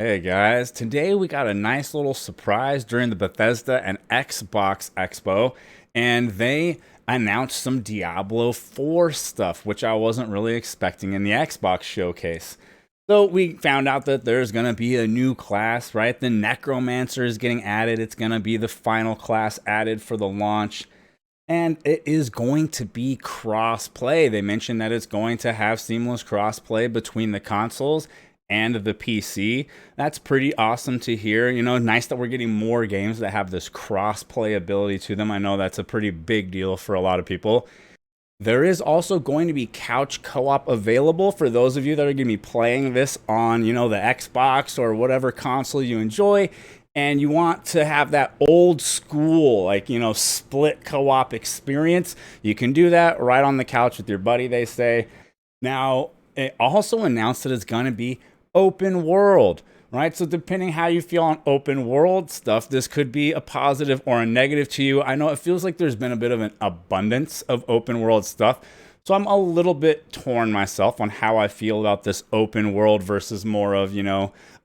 Hey guys, today we got a nice little surprise during the Bethesda and Xbox Expo, and they announced some Diablo 4 stuff, which I wasn't really expecting in the Xbox showcase. So we found out that there's going to be a new class, right? The Necromancer is getting added. It's going to be the final class added for the launch. And it is going to be cross-play. They mentioned that it's going to have seamless cross-play between the consoles and the PC. That's pretty awesome to hear. You know, nice that we're getting more games that have this cross-play ability to them. I know that's a pretty big deal for a lot of people. There is also going to be couch co-op available for those of you that are going to be playing this on, the Xbox or whatever console you enjoy, and you want to have that old school, split co-op experience. You can do that right on the couch with your buddy, they say. Now, it also announced that it's going to be open world, right? So depending how you feel on open world stuff, this could be a positive or a negative to you. I know it feels like there's been a bit of an abundance of open world stuff, so I'm a little bit torn myself on how I feel about this open world versus more of,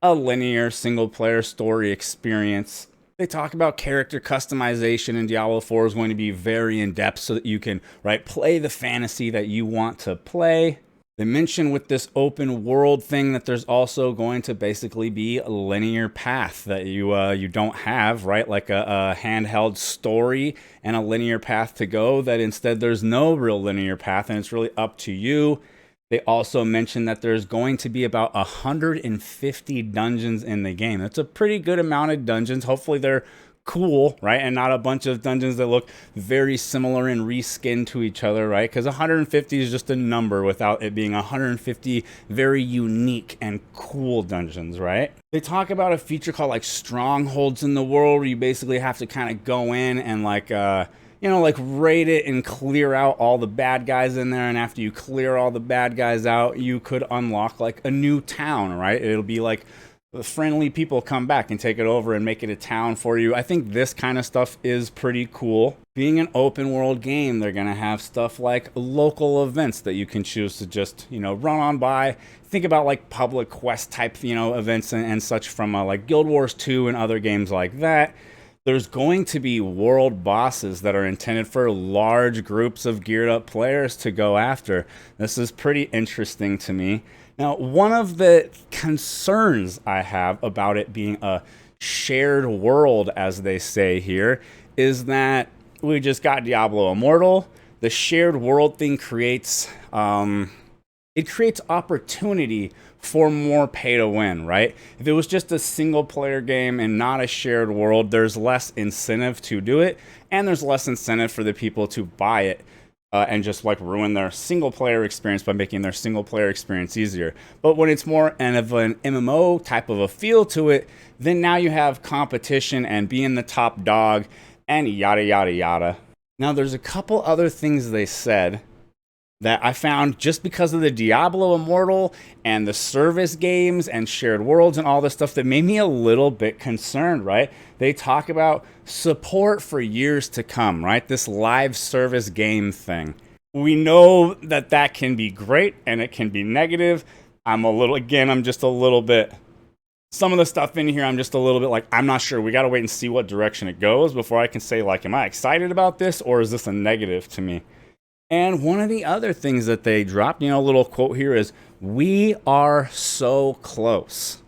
a linear single player story experience. They talk about character customization, and Diablo 4 is going to be very in depth so that you can, play the fantasy that you want to play. They mention with this open world thing that there's also going to basically be a linear path that you don't have, right? Like a handheld story and a linear path to go, that instead there's no real linear path and it's really up to you. They also mentioned that there's going to be about 150 dungeons in the game. That's a pretty good amount of dungeons. Hopefully they're cool, right? And not a bunch of dungeons that look very similar and reskinned to each other, right? Because 150 is just a number without it being 150 very unique and cool dungeons, right? They talk about a feature called strongholds in the world, where you basically have to kind of go in and raid it and clear out all the bad guys in there. And after you clear all the bad guys out, you could unlock a new town, right? It'll be friendly people come back and take it over and make it a town for you. I think this kind of stuff is pretty cool. Being an open world game, they're going to have stuff like local events that you can choose to just, run on by. Think about public quest type, events and such from Guild Wars 2 and other games like that. There's going to be world bosses that are intended for large groups of geared up players to go after. This is pretty interesting to me. Now, one of the concerns I have about it being a shared world, as they say here, is that we just got Diablo Immortal. The shared world thing creates opportunity for more pay to win, right? If it was just a single player game and not a shared world, there's less incentive to do it, and there's less incentive for the people to buy it. And just ruin their single player experience by making their single player experience easier. But when it's more of an MMO type of a feel to it, then now you have competition and being the top dog and yada, yada, yada. Now, there's a couple other things they said that I found just because of the Diablo Immortal and the service games and shared worlds and all this stuff that made me a little bit concerned, right? They talk about support for years to come, right? This live service game thing. We know that can be great and it can be negative. I'm just a little bit, some of the stuff in here, I'm just a little bit I'm not sure. We got to wait and see what direction it goes before I can say am I excited about this or is this a negative to me? And one of the other things that they dropped, a little quote here is, "We are so close."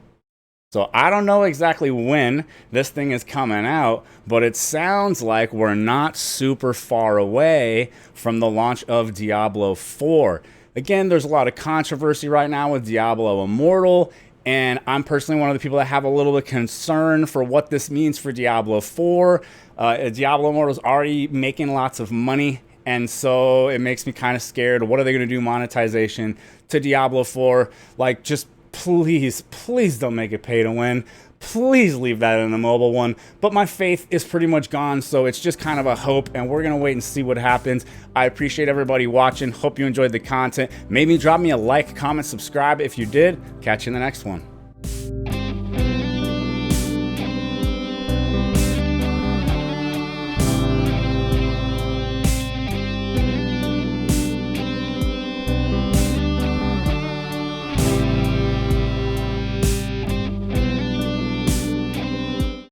So I don't know exactly when this thing is coming out, but it sounds like we're not super far away from the launch of Diablo 4. Again, there's a lot of controversy right now with Diablo Immortal, and I'm personally one of the people that have a little bit of concern for what this means for Diablo 4. Diablo Immortal is already making lots of money, and so it makes me kind of scared. What are they going to do monetization to Diablo 4? Just please don't make it pay to win. Please leave that in the mobile one. But my faith is pretty much gone, so it's just kind of a hope, and we're going to wait and see what happens. I appreciate everybody watching. Hope you enjoyed the content. Maybe drop me a like, comment, subscribe if you did. Catch you in the next one.